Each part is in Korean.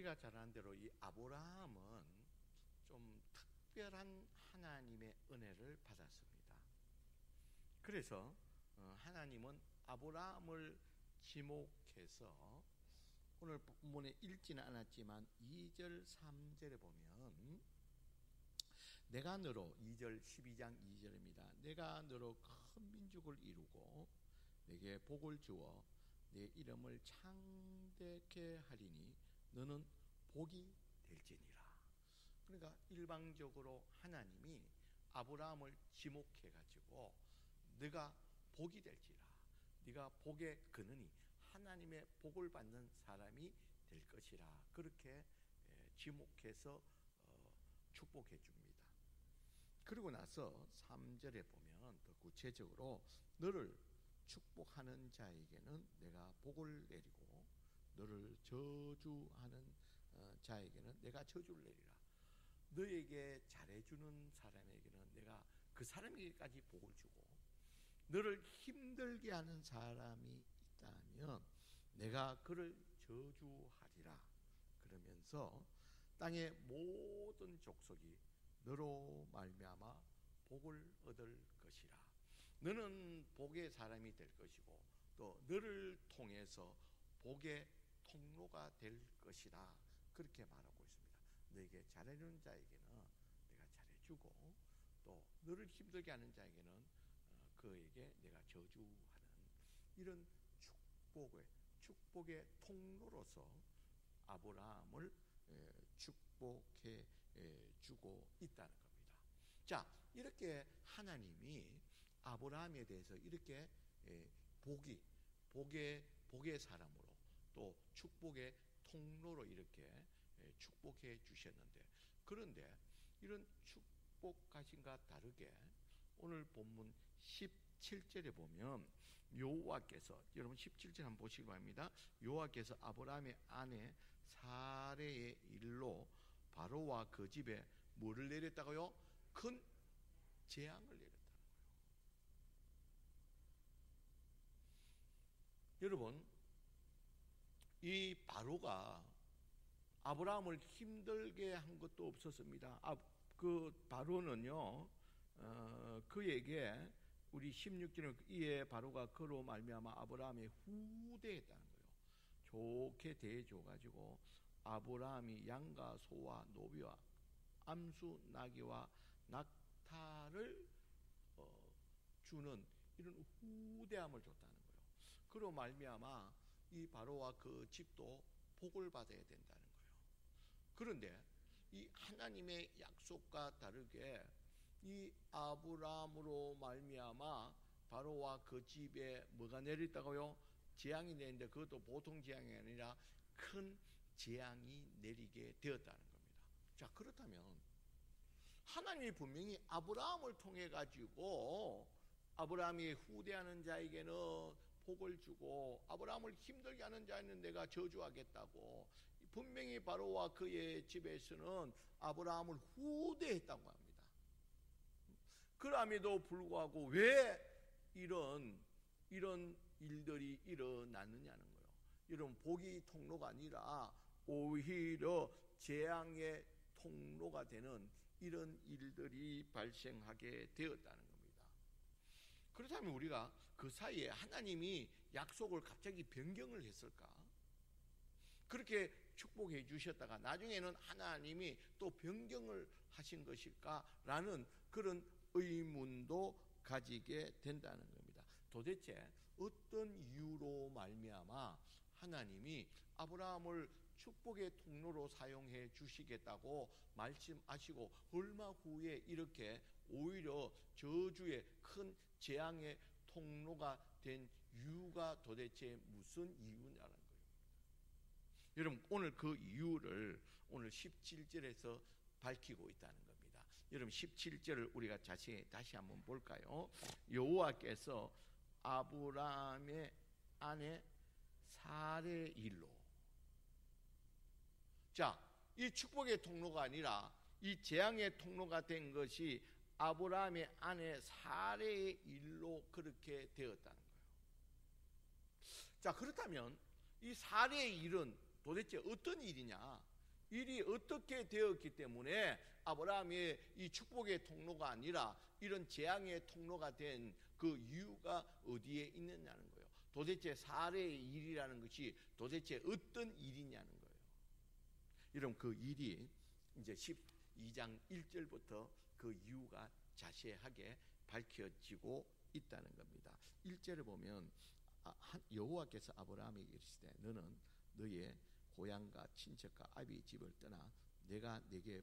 우리가 잘 아는 대로 이 아브라함은 좀 특별한 하나님의 은혜를 받았습니다. 그래서 하나님은 아브라함을 지목해서 오늘 본문에 읽지는 않았지만 2절 3절에 보면 내가 너로 2절 12장 2절입니다. 내가 너로 큰 민족을 이루고 내게 복을 주어 내 이름을 창대케 하리니 너는 복이 될지니라. 그러니까 일방적으로 하나님이 아브라함을 지목해가지고 네가 복이 될지라, 네가 복의 근원이 하나님의 복을 받는 사람이 될 것이라, 그렇게 지목해서 축복해 줍니다. 그리고 나서 3절에 보면 더 구체적으로 너를 축복하는 자에게는 내가 복을 내리고 너를 저주하는 자에게는 내가 저주를 내리라. 너에게 잘해주는 사람에게는 내가 그 사람에게까지 복을 주고, 너를 힘들게 하는 사람이 있다면 내가 그를 저주하리라. 그러면서 땅의 모든 족속이 너로 말미암아 복을 얻을 것이라. 너는 복의 사람이 될 것이고 또 너를 통해서 복의 통로가 될 것이라, 그렇게 말하고 있습니다. 너에게 잘해주는 자에게는 내가 잘해주고 또 너를 힘들게 하는 자에게는 그에게 내가 저주하는, 이런 축복의 통로로서 아브라함을 축복해 주고 있다는 겁니다. 자, 이렇게 하나님이 아브라함에 대해서 이렇게 복의 사람으로 또 축복의 통로로 이렇게 축복해 주셨는데, 그런데 이런 축복하신과 다르게 오늘 본문 17절에 보면 여호와께서, 여러분 17절 한번 보시기 바랍니다. 여호와께서 아브라함의 아내 사레의 일로 바로와 그 집에 뭐를 내렸다고요? 큰 재앙을 내렸다는 거예요. 여러분, 이 바로가 아브라함을 힘들게 한 것도 없었습니다. 그 바로는요, 그에게 우리 16절에 이에 바로가 그로 말미암아 아브라함의 후대했다는 거예요. 좋게 대해줘가지고 아브라함이 양과 소와 노비와 암수 나귀와 낙타를 주는 이런 후대함을 줬다는 거예요. 그로 말미암아 이 바로와 그 집도 복을 받아야 된다는 거예요. 그런데 이 하나님의 약속과 다르게 이 아브라함으로 말미암아 바로와 그 집에 뭐가 내렸다고요? 재앙이 내리는데 그것도 보통 재앙이 아니라 큰 재앙이 내리게 되었다는 겁니다. 자, 그렇다면 하나님이 분명히 아브라함을 통해 가지고 아브라함이 후대하는 자에게는 복을 주고 아브라함을 힘들게 하는 자에는 내가 저주하겠다고 분명히 바로와 그의 집에서는 아브라함을 후대했다고 합니다. 그럼에도 불구하고 왜 이런 일들이 일어났느냐는 거예요. 이런 복의 통로가 아니라 오히려 재앙의 통로가 되는 이런 일들이 발생하게 되었다는 겁니다. 그렇다면 우리가 그 사이에 하나님이 약속을 갑자기 변경을 했을까? 그렇게 축복해 주셨다가 나중에는 하나님이 또 변경을 하신 것일까라는 그런 의문도 가지게 된다는 겁니다. 도대체 어떤 이유로 말미암아 하나님이 아브라함을 축복의 통로로 사용해 주시겠다고 말씀하시고 얼마 후에 이렇게 오히려 저주의 큰 재앙의 통로가 된 이유가 도대체 무슨 이유냐는 거예요. 여러분, 오늘 그 이유를 오늘 17절에서 밝히고 있다는 겁니다. 여러분, 17절을 우리가 자세히 다시 한번 볼까요? 여호와께서 아브라함의 아내 사레의 일로, 자, 이 축복의 통로가 아니라 이 재앙의 통로가 된 것이 아브라함의 아내 사레의 일로 그렇게 되었다는 거예요. 자, 그렇다면 이 사레의 일은 도대체 어떤 일이냐? 일이 어떻게 되었기 때문에 아브라함의 이 축복의 통로가 아니라 이런 재앙의 통로가 된 그 이유가 어디에 있느냐는 거예요. 도대체 사례의 일이라는 것이 도대체 어떤 일이냐는 거예요. 여러분, 그 일이 이제 12장 1절부터 그 이유가 자세하게 밝혀지고 있다는 겁니다. 1절에 보면 여호와께서 아브라함에게 이르시되 너는 너의 고향과 친척과 아비의 집을 떠나 내가 내게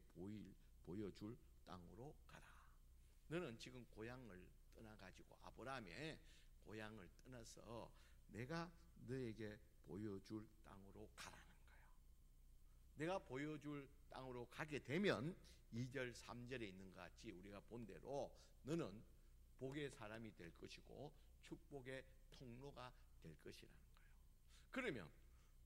보여줄 땅으로 가라. 너는 지금 고향을 떠나가지고 아브라함의 고향을 떠나서 내가 너에게 보여줄 땅으로 가라는 거예요. 내가 보여줄 땅으로 가게 되면 2절 3절에 있는 것 같이 우리가 본 대로 너는 복의 사람이 될 것이고 축복의 통로가 될 것이라는 거예요. 그러면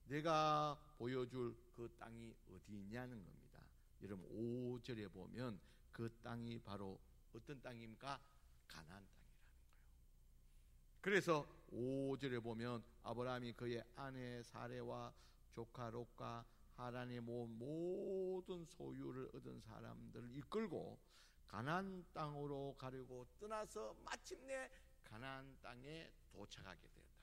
내가 보여줄 그 땅이 어디냐는 겁니다. 여러분 5절에 보면 그 땅이 바로 어떤 땅입니까? 가나안 땅이라는 거예요. 그래서 5절에 보면 아브라함이 그의 아내 사레와 조카 롯과 하란에 모은 모든 소유를 얻은 사람들을 이끌고 가나안 땅으로 가려고 떠나서 마침내 가나안 땅에 도착하게 되었다는 겁니다.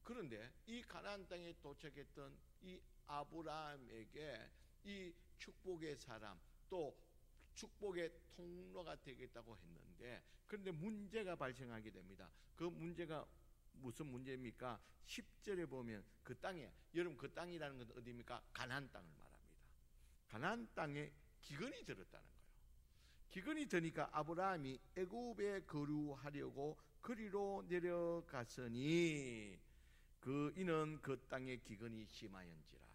그런데 이 가나안 땅에 도착했던 이 아브라함에게 이 축복의 사람 또 축복의 통로가 되겠다고 했는데 그런데 문제가 발생하게 됩니다. 그 문제가 무슨 문제입니까? 10절에 보면 그 땅에, 여러분 그 땅이라는 건 어디입니까? 가나안 땅을 말합니다. 가나안 땅에 기근이 들었다는 거예요. 기근이 드니까 아브라함이 애굽에 거류하려고 그리로 내려갔으니 이는 그 땅의 기근이 심하였지라.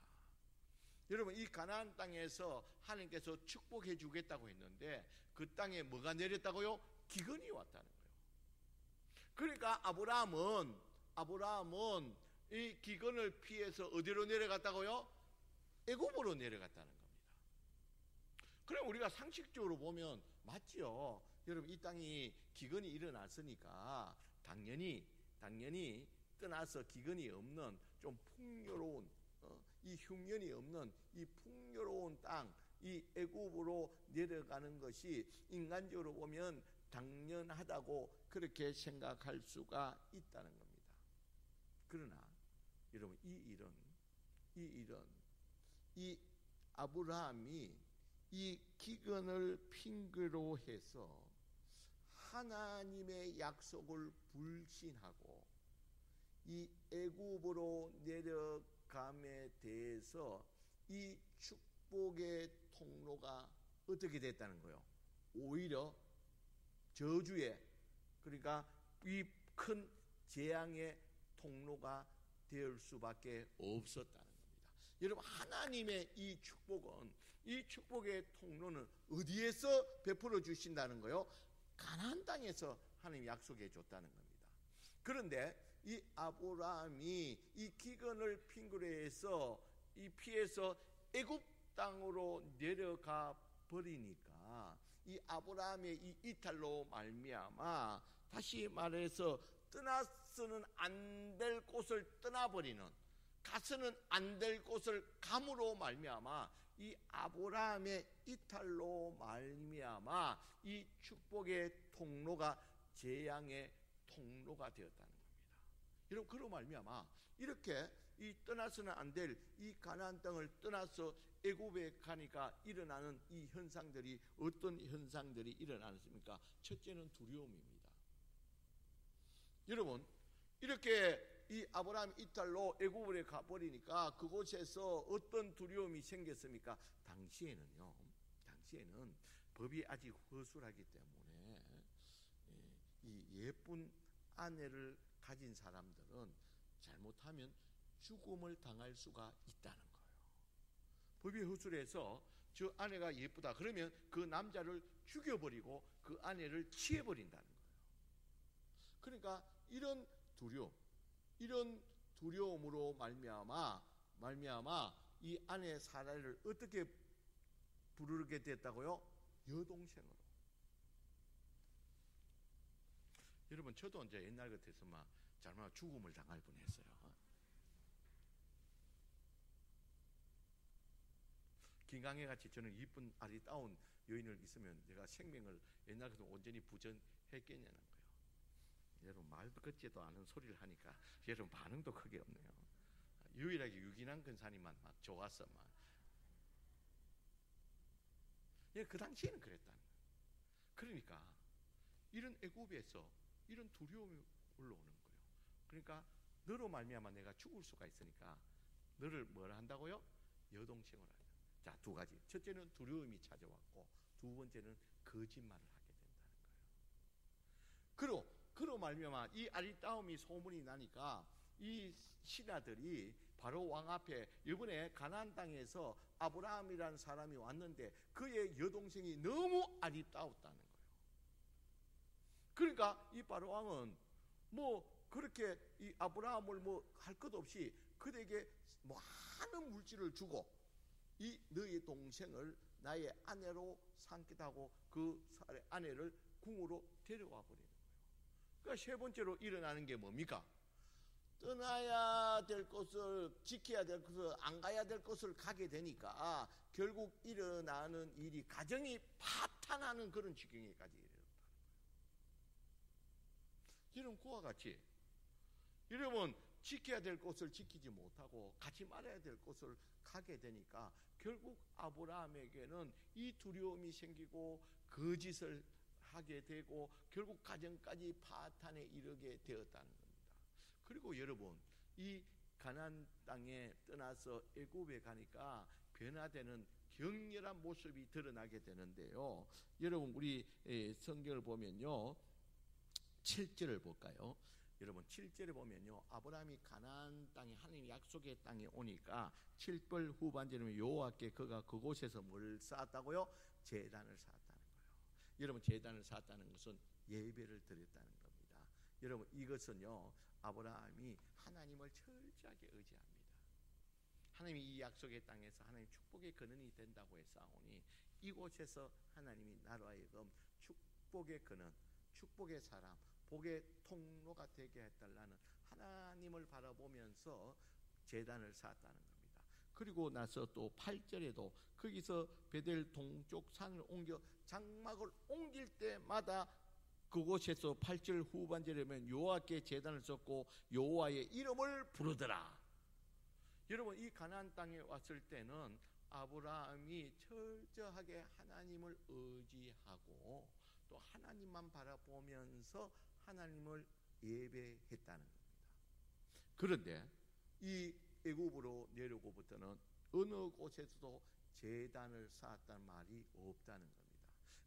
여러분 이 가나안 땅에서 하나님께서 축복해 주겠다고 했는데 그 땅에 뭐가 내렸다고요? 기근이 왔다는 거예요. 그러니까 아브라함은 이 기근을 피해서 어디로 내려갔다고요? 애굽으로 내려갔다는 겁니다. 그럼 우리가 상식적으로 보면 맞죠. 여러분 이 땅이 기근이 일어났으니까 당연히 떠나서 기근이 없는 좀 풍요로운 이 흉년이 없는 이 풍요로운 땅, 이 애굽으로 내려가는 것이 인간적으로 보면 당연하다고 그렇게 생각할 수가 있다는 겁니다. 그러나 여러분 이 아브라함이 이 기근을 핑계로 해서 하나님의 약속을 불신하고 이 애굽으로 내려감에 대해서 이 축복의 통로가 어떻게 됐다는 거예요? 오히려 저주의, 그러니까 이 큰 재앙의 통로가 될 수밖에 없었다는 겁니다. 여러분 하나님의 이 축복의 통로는 어디에서 베풀어 주신다는 거예요? 가나안 땅에서 하나님 약속해 줬다는 겁니다. 그런데 이 아브라함이 이 기근을 핑계로 해서 이 피해서 애굽 땅으로 내려가 버리니까 이 아브라함의 이 이탈로 말미암아 다시 말해서 떠나서는 안 될 곳을 떠나버리는, 가서는 안 될 곳을 감으로 말미암아 이 아브라함의 이탈로 말미암아 이 축복의 통로가 재앙의 통로가 되었다는 겁니다. 여러분 그로 말미암아 이렇게 이 떠나서는 안 될 이 가나안 땅을 떠나서 애굽에 가니까 일어나는 이 현상들이 어떤 현상들이 일어나습니까? 첫째는 두려움입니다. 여러분 이렇게 이 아브라함 이탈로 애굽에 가버리니까 그곳에서 어떤 두려움이 생겼습니까? 당시에는 법이 아직 허술하기 때문에 이 예쁜 아내를 가진 사람들은 잘못하면 죽음을 당할 수가 있다는 거예요. 법이 허술해서 저 아내가 예쁘다 그러면 그 남자를 죽여버리고 그 아내를 취해버린다는 거예요. 그러니까 이런 두려움으로 말미암아 이 아내 사라를 어떻게 부르게 됐다고요? 여동생으로. 여러분 저도 이제 옛날 같아서 잘못 죽음을 당할 뻔했어요. 김강혜 같이 저는 이쁜 아리따운 여인을 있으면 제가 생명을 옛날 같은 온전히 부전했겠냐는 거예요. 여러분 말도 걷지도 않은 소리를 하니까 여러분 반응도 크게 없네요. 유일하게 유기남 근사님만 막 좋았어 막. 예, 그 당시에는 그랬다는 거예요. 그러니까 이런 애굽에서 이런 두려움이 올라오는 거예요. 그러니까 너로 말미암아 내가 죽을 수가 있으니까 너를 뭐라 한다고요? 여동생으로 한다. 자, 두 가지. 첫째는 두려움이 찾아왔고 두 번째는 거짓말을 하게 된다는 거예요. 그로 말미암아 이 아리따움이 소문이 나니까 이 신하들이 바로 왕 앞에 이번에 가나안 땅에서 아브라함이라는 사람이 왔는데 그의 여동생이 너무 아리따웠다는 거예요. 그러니까 이 바로 왕은 뭐 그렇게 이 아브라함을 뭐 할 것 없이 그에게 많은 물질을 주고 이 너의 동생을 나의 아내로 삼기도 하고 그 아내를 궁으로 데려와 버리는 거예요. 그러니까 세 번째로 일어나는 게 뭡니까? 떠나야 될 곳을, 지켜야 될 곳을, 안 가야 될 곳을 가게 되니까 결국 일어나는 일이 가정이 파탄하는 그런 지경에까지 이르렀다는 거예요. 여러분 그와 같이 여러분 지켜야 될 곳을 지키지 못하고 가지 말아야 될 곳을 가게 되니까 결국 아브라함에게는 이 두려움이 생기고 거짓을 하게 되고 결국 가정까지 파탄에 이르게 되었다는 겁니다. 그리고 여러분 이 가나안 땅에 떠나서 애굽에 가니까 변화되는 격렬한 모습이 드러나게 되는데요. 여러분 우리 성경을 보면요 7절을 볼까요? 여러분 7절에 보면요 아브라함이 가나안 땅에 하나님 약속의 땅에 오니까 7절 후반절에 여호와께 그가 그곳에서 뭘 쌓았다고요? 제단을 쌓았다는 거예요. 여러분 제단을 쌓았다는 것은 예배를 드렸다는 겁니다. 여러분 이것은요 아브라함이 하나님을 철저하게 의지합니다. 하나님이 이 약속의 땅에서 하나님 축복의 근원이 된다고 했사오니 이곳에서 하나님이 나로 하여금 축복의 근원, 축복의 사람, 복의 통로가 되게 해달라는 하나님을 바라보면서 제단을 쌓았다는 겁니다. 그리고 나서 또 8절에도 거기서 베델 동쪽 산을 옮겨 장막을 옮길 때마다 그곳에서 8절 후반절에 보면 여호와께 제단을 쌓고 여호와의 이름을 부르더라. 여러분 이 가나안 땅에 왔을 때는 아브라함이 철저하게 하나님을 의지하고 또 하나님만 바라보면서 하나님을 예배했다는 겁니다. 그런데 이 애굽으로 내려오고부터는 어느 곳에서도 제단을 쌓았다는 말이 없다는 겁니다.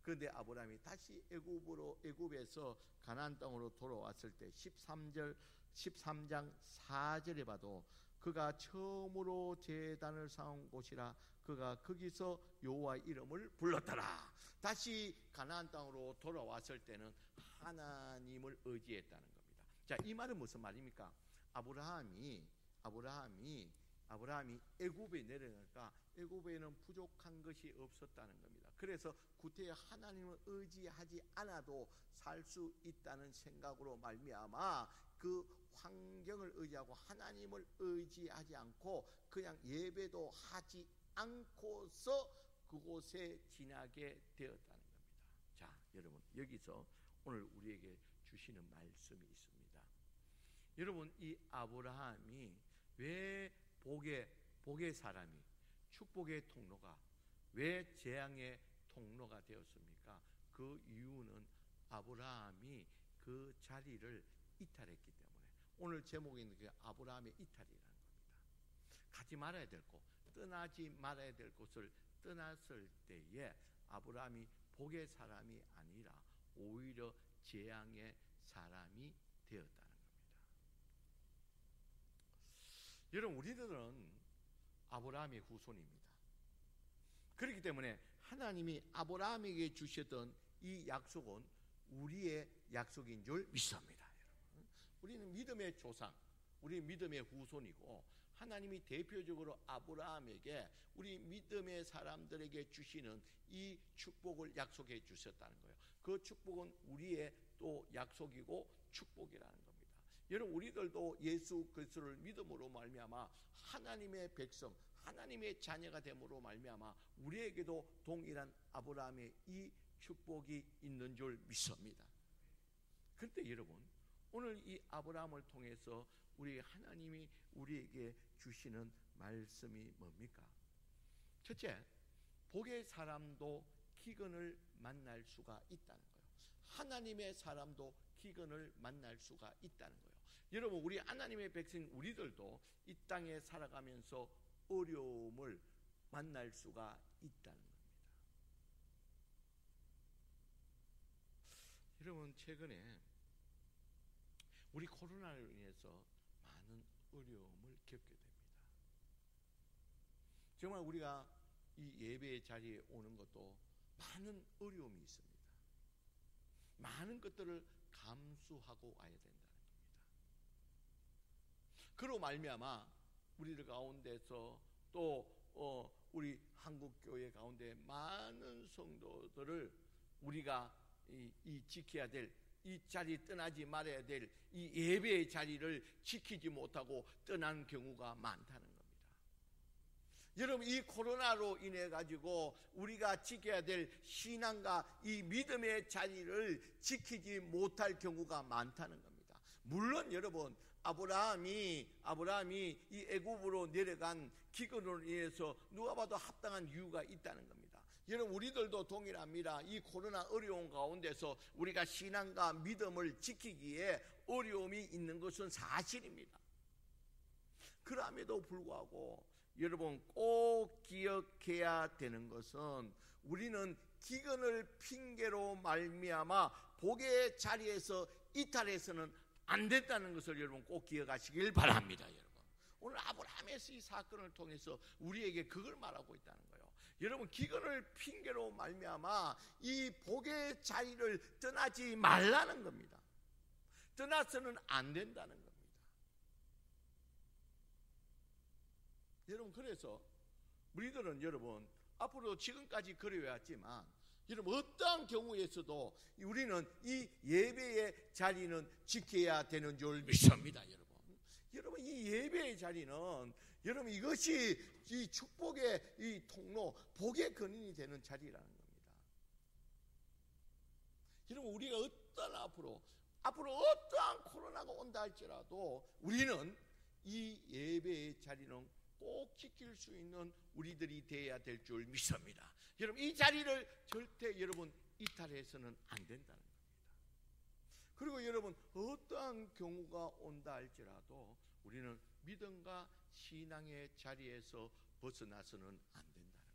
그런데 아브라함이 다시 애굽에서 가나안 땅으로 돌아왔을 때 13장 4절에 봐도 그가 처음으로 제단을 쌓은 곳이라 그가 거기서 여호와 이름을 불렀더라. 다시 가나안 땅으로 돌아왔을 때는 하나님을 의지했다는 겁니다. 자, 이 말은 무슨 말입니까? 아브라함이 애굽에 내려가니까 애굽에는 부족한 것이 없었다는 겁니다. 그래서 구태여 하나님을 의지하지 않아도 살 수 있다는 생각으로 말미암아 그 환경을 의지하고 하나님을 의지하지 않고 그냥 예배도 하지 않고서 그곳에 지나게 되었다는 겁니다. 자, 여러분 여기서 오늘 우리에게 주시는 말씀이 있습니다. 여러분 이 아브라함이 왜 복의 사람이 축복의 통로가 왜 재앙의 통로가 되었습니까? 그 이유는 아브라함이 그 자리를 이탈했기 때문에 오늘 제목에 있는 게 아브라함의 이탈이라는 겁니다. 가지 말아야 될 곳, 떠나지 말아야 될 곳을 떠났을 때에 아브라함이 복의 사람이 아니라 오히려 재앙의 사람이 되었다는 겁니다. 여러분 우리들은 아브라함의 후손입니다. 그렇기 때문에 하나님이 아브라함에게 주셨던 이 약속은 우리의 약속인 줄 믿습니다. 여러분. 우리는 믿음의 조상, 우리 믿음의 후손이고 하나님이 대표적으로 아브라함에게 우리 믿음의 사람들에게 주시는 이 축복을 약속해 주셨다는 거예요. 그 축복은 우리의 또 약속이고 축복이라는 겁니다. 여러분 우리들도 예수 그리스도를 믿음으로 말미암아 하나님의 백성, 하나님의 자녀가 됨으로 말미암아 우리에게도 동일한 아브라함의 이 축복이 있는 줄 믿습니다. 그런데 여러분 오늘 이 아브라함을 통해서 우리 하나님이 우리에게 주시는 말씀이 뭡니까? 첫째, 복의 사람도 기근을 만날 수가 있다는 거예요. 하나님의 사람도 기근을 만날 수가 있다는 거예요. 여러분 우리 하나님의 백성 우리들도 이 땅에 살아가면서 어려움을 만날 수가 있다는 겁니다. 여러분 최근에 우리 코로나로 인해서 많은 어려움을 겪게 됩니다. 정말 우리가 이 예배의 자리에 오는 것도 많은 어려움이 있습니다. 많은 것들을 감수하고 와야 된다는 겁니다. 그로 말미암아 우리들 가운데서 또 우리 한국교회 가운데 많은 성도들을 우리가 이 지켜야 될 이 자리 떠나지 말아야 될 이 예배의 자리를 지키지 못하고 떠난 경우가 많다는 겁니다. 여러분 이 코로나로 인해 가지고 우리가 지켜야 될 신앙과 이 믿음의 자리를 지키지 못할 경우가 많다는 겁니다. 물론 여러분 아브라함이 이 애굽으로 내려간 기근으로 인해서 누가 봐도 합당한 이유가 있다는 겁니다. 여러분 우리들도 동일합니다. 이 코로나 어려운 가운데서 우리가 신앙과 믿음을 지키기에 어려움이 있는 것은 사실입니다. 그럼에도 불구하고 여러분 꼭 기억해야 되는 것은 우리는 기근을 핑계로 말미암아 복의 자리에서 이탈해서는 안 된다는 것을 여러분 꼭 기억하시길 바랍니다. 여러분 오늘 아브라함의 이 사건을 통해서 우리에게 그걸 말하고 있다는 거예요. 여러분 기근을 핑계로 말미암아 이 복의 자리를 떠나지 말라는 겁니다. 떠나서는 안 된다는 겁니다. 여러분 그래서 우리들은 여러분 앞으로 지금까지 그래왔지만 여러분 어떠한 경우에서도 우리는 이 예배의 자리는 지켜야 되는 줄 믿습니다. 여러분 이 예배의 자리는 여러분 이것이 이 축복의 이 통로, 복의 근원이 되는 자리라는 겁니다. 여러분 우리가 어떠한 앞으로 어떠한 코로나가 온다 할지라도 우리는 이 예배의 자리는 꼭 지킬 수 있는 우리들이 되어야 될 줄 믿습니다. 여러분 이 자리를 절대 여러분 이탈해서는 안 된다는 겁니다. 그리고 여러분 어떠한 경우가 온다 할지라도 우리는 믿음과 신앙의 자리에서 벗어나서는 안 된다는 겁니다.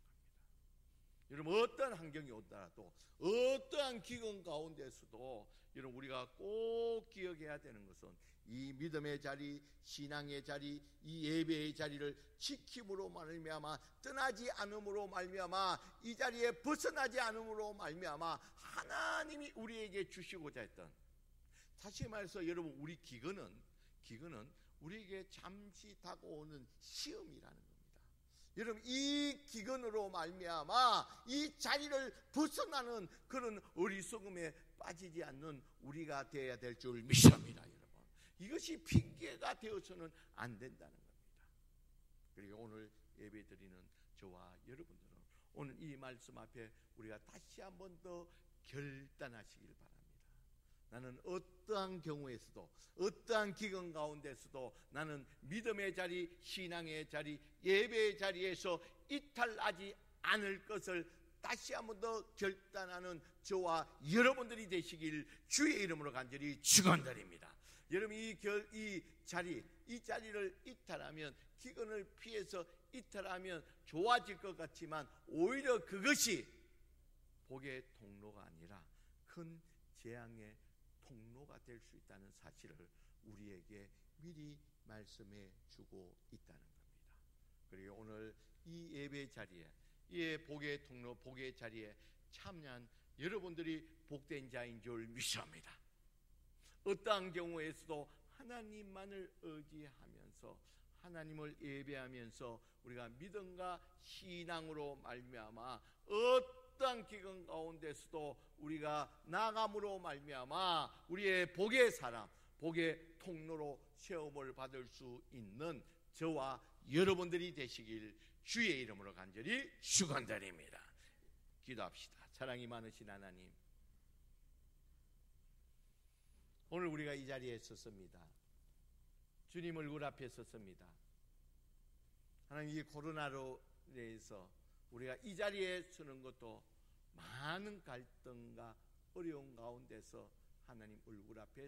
여러분 어떠한 환경이 오더라도 어떠한 기근 가운데서도 여러분 우리가 꼭 기억해야 되는 것은 이 믿음의 자리, 신앙의 자리, 이 예배의 자리를 지킴으로 말미암아 떠나지 않음으로 말미암아 이 자리에 벗어나지 않음으로 말미암아 하나님이 우리에게 주시고자 했던, 다시 말해서 여러분 우리 기근은 우리에게 잠시 다가오는 시험이라는 겁니다. 여러분 이 기근으로 말미암아 이 자리를 벗어나는 그런 어리석음에 빠지지 않는 우리가 되어야 될 줄 믿습니다. 여러분 이것이 핑계가 되어서는 안 된다는 겁니다. 그리고 오늘 예배드리는 저와 여러분들은 오늘 이 말씀 앞에 우리가 다시 한 번 더 결단하시길 바랍니다. 나는 어떠한 경우에서도 어떠한 기근 가운데서도 나는 믿음의 자리, 신앙의 자리, 예배의 자리에서 이탈하지 않을 것을 다시 한 번 더 결단하는 저와 여러분들이 되시길 주의 이름으로 간절히 축원드립니다. 여러분 이 자리를 이탈하면, 기근을 피해서 이탈하면 좋아질 것 같지만 오히려 그것이 복의 통로가 아니라 큰 재앙의 통로가 될 수 있다는 사실을 우리에게 미리 말씀해 주고 있다는 겁니다. 그리고 오늘 이 예배 자리에, 이 복의 통로, 복의 자리에 참여한 여러분들이 복된 자인 줄 믿습니다. 어떠한 경우에서도 하나님만을 의지하면서 하나님을 예배하면서 우리가 믿음과 신앙으로 말미암아 어떠한 기근 가운데서도 우리가 나아감으로 말미암아 우리의 복의 사람, 복의 통로로 세움을 받을 수 있는 저와 여러분들이 되시길 주의 이름으로 간절히 축원드립니다. 기도합시다. 사랑이 많으신 하나님, 오늘 우리가 이 자리에 섰습니다. 주님 얼굴 앞에 섰습니다. 하나님, 이 코로나로 인해서 우리가 이 자리에 서는 것도 많은 갈등과 어려운 가운데서 하나님 얼굴 앞에